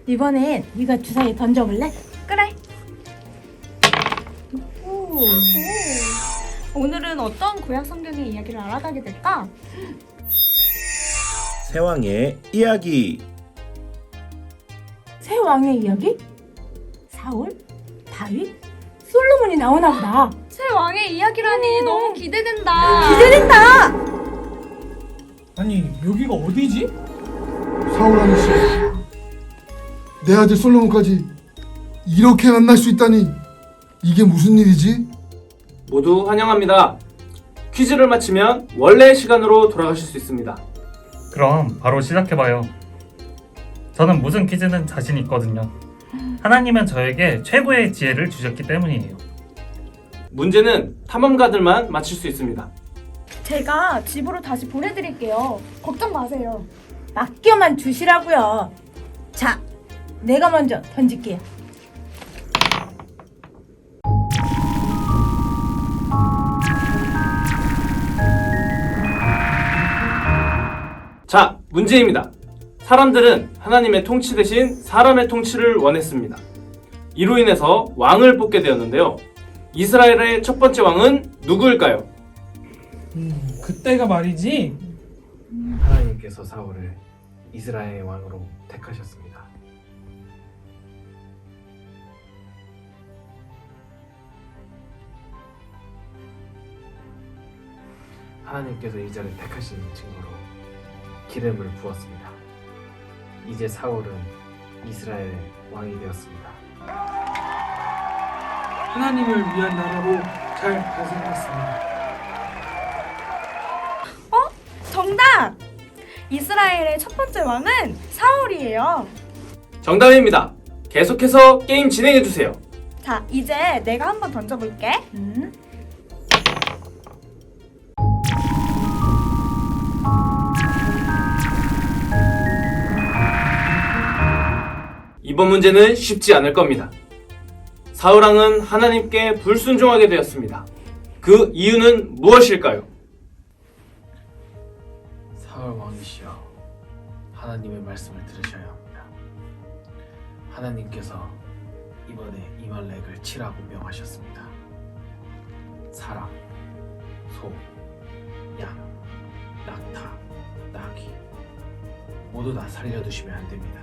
이번엔 네가 주사위 던져볼래? 그래. 오. 오늘은 어떤 구약 성경의 이야기를 알아가게 될까? 세왕의 이야기. 새 왕의 이야기? 사울? 다윗? 솔로몬이 나오나 보다. 새 왕의 이야기라니 너무 기대된다. 기대된다. 아니 여기가 어디지? 사울 아저씨, 내 아들 솔로몬까지 이렇게 만날 수 있다니 이게 무슨 일이지? 모두 환영합니다. 퀴즈를 마치면 원래의 시간으로 돌아가실 수 있습니다. 그럼 바로 시작해봐요. 저는 무슨 퀴즈는 자신 있거든요. 하나님은 저에게 최고의 지혜를 주셨기 때문이에요. 문제는 탐험가들만 맞힐 수 있습니다. 제가 집으로 다시 보내드릴게요. 걱정 마세요. 맡겨만 주시라고요. 자, 내가 먼저 던질게요. 자, 문제입니다. 사람들은 하나님의 통치 대신 사람의 통치를 원했습니다. 이로 인해서 왕을 뽑게 되었는데요. 이스라엘의 첫 번째 왕은 누구일까요? 그때가 말이지. 하나님께서 사울을 이스라엘의 왕으로 택하셨습니다. 하나님께서 이 자를 택하신 증거로 기름을 부었습니다. 이제 사울은 이스라엘의 왕이 되었습니다. 하나님을 위한 나라로 잘 다스리겠습니다. 정답! 이스라엘의 첫 번째 왕은 사울이에요. 정답입니다. 계속해서 게임 진행해주세요. 자, 이제 내가 한번 던져볼게. 이번 문제는 쉽지 않을 겁니다. 사울왕은 하나님께 불순종하게 되었습니다. 그 이유는 무엇일까요? 사울 왕이시여, 하나님의 말씀을 들으셔야 합니다. 하나님께서 이번에 이말렉을 치라고 명하셨습니다. 사람, 소, 양, 낙타, 나귀 모두 다 살려두시면 안 됩니다.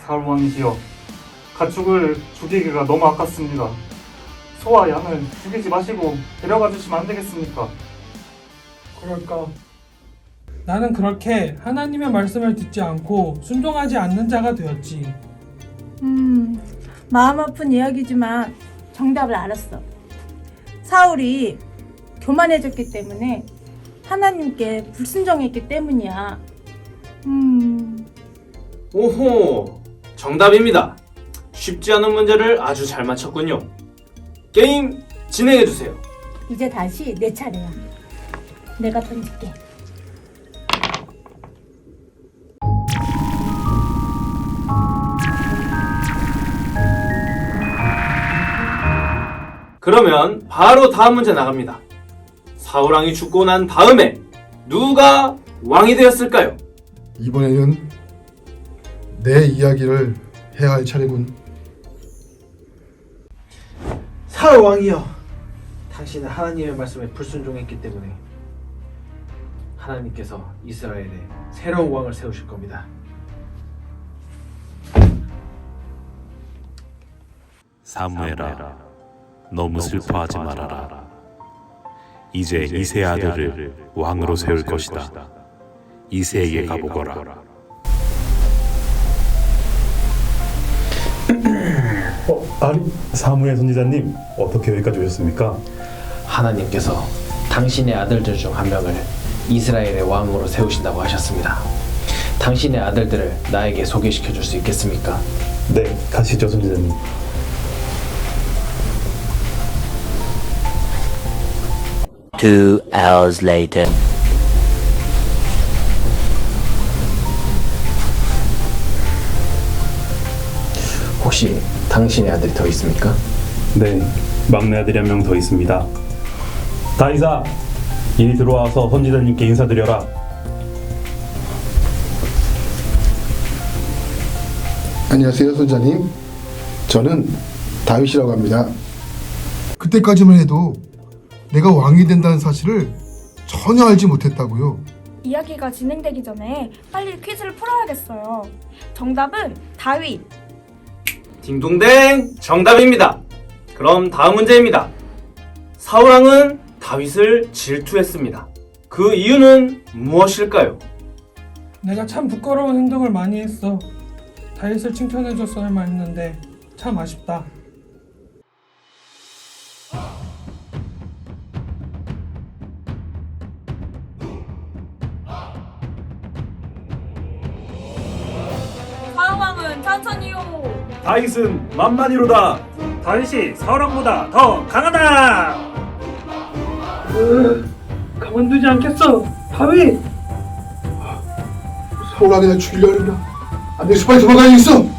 사울왕이시여, 가축을 죽이기가 너무 아깝습니다. 소와 양을 죽이지 마시고 데려가 주시면 안 되겠습니까? 그럴까? 나는 그렇게 하나님의 말씀을 듣지 않고 순종하지 않는 자가 되었지. 마음 아픈 이야기지만 정답을 알았어. 사울이 교만해졌기 때문에 하나님께 불순종했기 때문이야. 오호, 정답입니다. 쉽지 않은 문제를 아주 잘 맞췄군요. 게임 진행해주세요. 이제 다시 내 차례야. 내가 던질게. 그러면 바로 다음 문제 나갑니다. 사울왕이 죽고 난 다음에 누가 왕이 되었을까요? 이번에는 내 이야기를 해야 할 차례군. 사울 왕이여, 당신은 하나님의 말씀에 불순종했기 때문에 하나님께서 이스라엘에 새로운 왕을 세우실 겁니다. 사무엘아, 너무 슬퍼하지 말아라. 이제 이세 아들을 왕으로 세울 것이다. 이세에게 가보거라. 아니, 사무엘 선지자님, 어떻게 여기까지 오셨습니까? 하나님께서 당신의 아들들 중 한 명을 이스라엘의 왕으로 세우신다고 하셨습니다. 당신의 아들들을 나에게 소개시켜 줄 수 있겠습니까? 네, 가시죠, 선지자님. Two hours later. 혹시 당신의 아들이 더 있습니까? 네, 막내 아들이 한 명 더 있습니다. 다이사, 이리 들어와서 선지자님께 인사드려라. 안녕하세요, 선자님. 저는 다윗이라고 합니다. 그때까지만 해도 내가 왕이 된다는 사실을 전혀 알지 못했다고요. 이야기가 진행되기 전에 빨리 퀴즈를 풀어야겠어요. 정답은 다윗. 딩동댕 정답입니다. 그럼 다음 문제입니다. 사울왕은 다윗을 질투했습니다. 그 이유는 무엇일까요? 내가 참 부끄러운 행동을 많이 했어. 다윗을 칭찬해줬어야만 했는데 참 아쉽다. 사울왕은 천천히요. 다윗은 만만이로다. 다윗이 사울왕보다 더 강하다. 가만두지 않겠어, 다윗! 사울왕이 날 죽이려 하는구나. 안 되겠어, 빨리 도망가야겠어.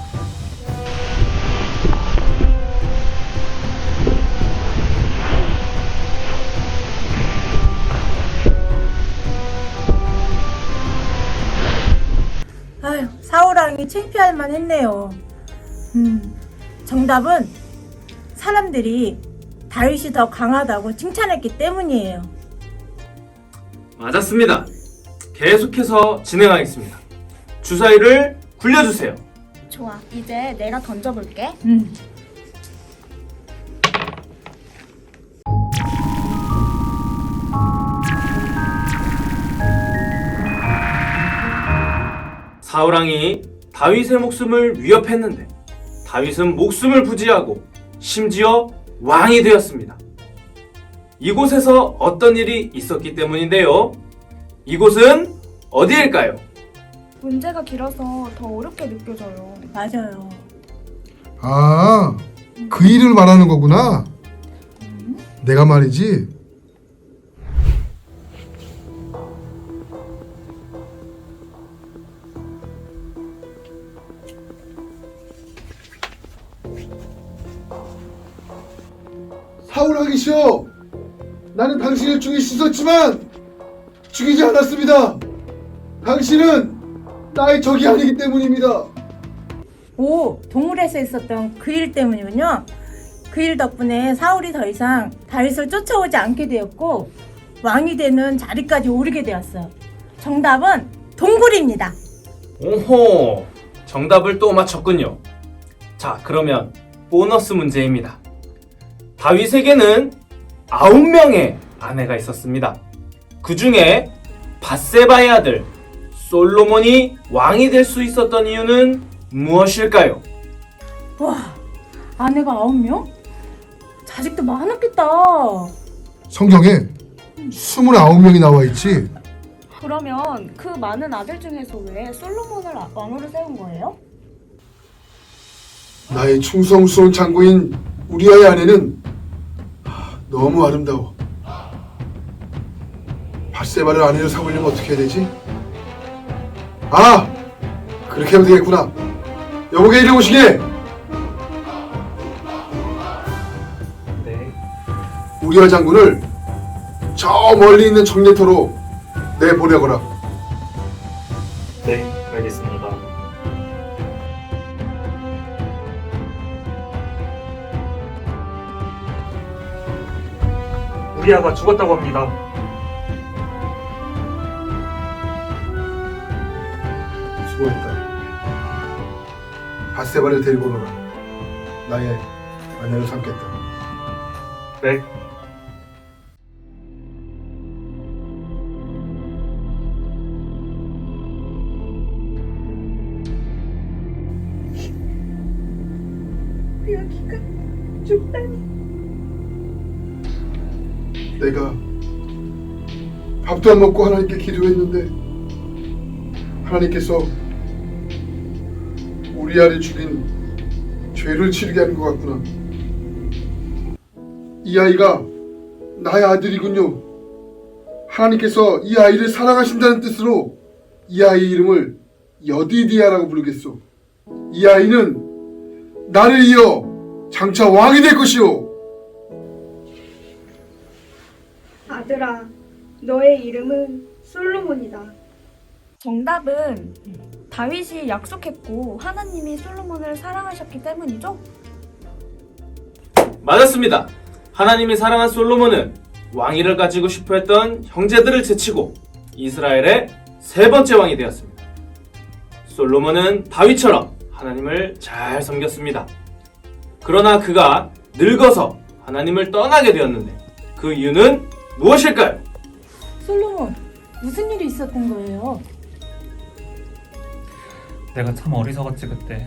아휴, 사울왕이 창피할 만했네요. 정답은 사람들이 다윗이 더 강하다고 칭찬했기 때문이에요. 맞았습니다. 계속해서 진행하겠습니다. 주사위를 굴려주세요. 좋아, 이제 내가 던져볼게. 사울왕이 다윗의 목숨을 위협했는데 다윗은 목숨을 부지하고 심지어 왕이 되었습니다. 이곳에서 어떤 일이 있었기 때문인데요. 이곳은 어디일까요? 문제가 길어서 더 어렵게 느껴져요. 맞아요. 아, 그 일을 말하는 거구나. 내가 말이지. 사울왕이시여, 나는 당신을 죽이기 싫었지만 죽이지 않았습니다. 당신은 나의 적이 아니기 때문입니다. 오, 동물에서 있었던 그 일 때문이군요. 그 일 덕분에 사울이 더 이상 다윗을 쫓아오지 않게 되었고 왕이 되는 자리까지 오르게 되었어요. 정답은 동굴입니다. 오호, 정답을 또 맞췄군요. 자, 그러면 보너스 문제입니다. 다윗에게는 9명의 아내가 있었습니다. 그 중에 밧세바의 아들 솔로몬이 왕이 될 수 있었던 이유는 무엇일까요? 와, 아내가 9명? 자식도 많았겠다. 성경에 29명이 나와 있지. 그러면 그 많은 아들 중에서 왜 솔로몬을 왕으로 세운 거예요? 나의 충성스러운 장고인 우리아의 아내는 너무 아름다워. 밧세바를 아내로 삼으려면 어떻게 해야 되지? 아! 그렇게 하면 되겠구나. 여보게 이리 오시게! 네. 우리아 장군을 저 멀리 있는 정례터로 내보내거라. 네, 알겠습니다. 우리아가 죽었다고 합니다. 수고했다. 밧세바를 데리고 오너라. 나의 아내로 삼겠다. 네. 여기가 죽다니. 내가 밥도 안 먹고 하나님께 기도했는데 하나님께서 우리아를 죽인 죄를 치르게 하는 것 같구나. 이 아이가 나의 아들이군요. 하나님께서 이 아이를 사랑하신다는 뜻으로 이 아이의 이름을 여디디아라고 부르겠소. 이 아이는 나를 이어 장차 왕이 될 것이오. 아들아, 너의 이름은 솔로몬이다. 정답은 다윗이 약속했고 하나님이 솔로몬을 사랑하셨기 때문이죠? 맞았습니다. 하나님이 사랑한 솔로몬은 왕위를 가지고 싶어 했던 형제들을 제치고 이스라엘의 세 번째 왕이 되었습니다. 솔로몬은 다윗처럼 하나님을 잘 섬겼습니다. 그러나 그가 늙어서 하나님을 떠나게 되었는데 그 이유는 무엇일까요? 솔로몬, 무슨 일이 있었던 거예요? 내가 참 어리석었지 그때.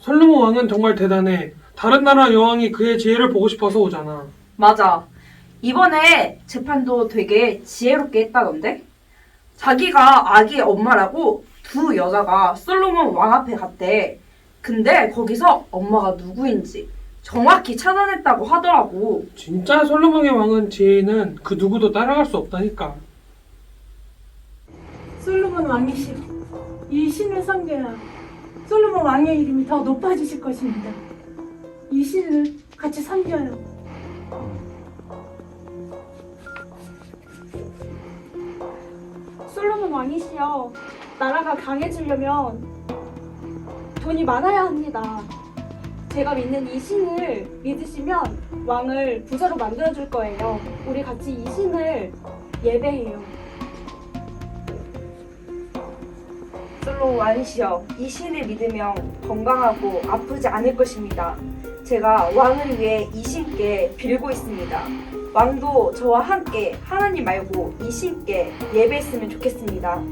솔로몬 왕은 정말 대단해. 다른 나라 여왕이 그의 지혜를 보고 싶어서 오잖아. 맞아. 이번에 재판도 되게 지혜롭게 했다던데? 자기가 아기의 엄마라고 두 여자가 솔로몬 왕 앞에 갔대. 근데 거기서 엄마가 누구인지 정확히 찾아냈다고 하더라고. 진짜 솔로몬의 왕은 지혜는 그 누구도 따라갈 수 없다니까. 솔로몬 왕이시여, 이 신을 섬겨야 솔로몬 왕의 이름이 더 높아지실 것입니다. 이 신을 같이 섬겨요. 솔로몬 왕이시여, 나라가 강해지려면 돈이 많아야 합니다. 제가 믿는 이 신을 믿으시면 왕을 부자로 만들어줄 거예요. 우리 같이 이 신을 예배해요. 솔로몬 왕이시여, 이 신을 믿으면 건강하고 아프지 않을 것입니다. 제가 왕을 위해 이 신께 빌고 있습니다. 왕도 저와 함께 하나님 말고 이 신께 예배했으면 좋겠습니다.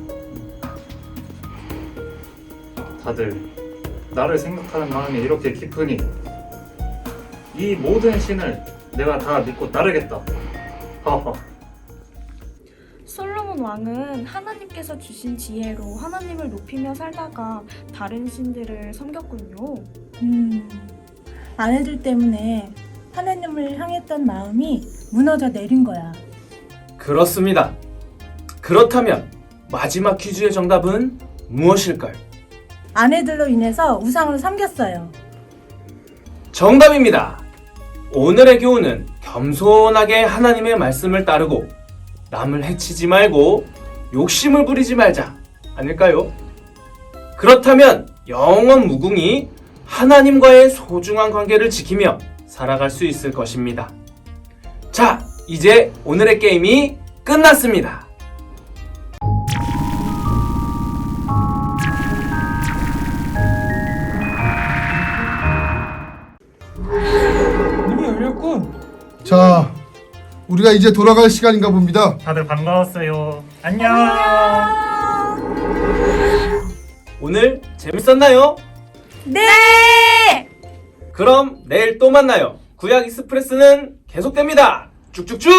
다들 나를 생각하는 마음이 이렇게 깊으니 이 모든 신을 내가 다 믿고 따르겠다. 하하. 솔로몬 왕은 하나님께서 주신 지혜로 하나님을 높이며 살다가 다른 신들을 섬겼군요. 아내들 때문에 하나님을 향했던 마음이 무너져 내린 거야. 그렇습니다. 그렇다면 마지막 퀴즈의 정답은 무엇일까요? 아내들로 인해서 우상을 섬겼어요. 정답입니다. 오늘의 교훈은 겸손하게 하나님의 말씀을 따르고 남을 해치지 말고 욕심을 부리지 말자 아닐까요? 그렇다면 영원 무궁히 하나님과의 소중한 관계를 지키며 살아갈 수 있을 것입니다. 자, 이제 오늘의 게임이 끝났습니다. 문이 열렸군. 자, 우리가 이제 돌아갈 시간인가 봅니다. 다들 반가웠어요. 안녕. 오늘 재밌었나요? 네! 그럼 내일 또 만나요. 구약 익스프레스는 계속됩니다. 쭉쭉쭉!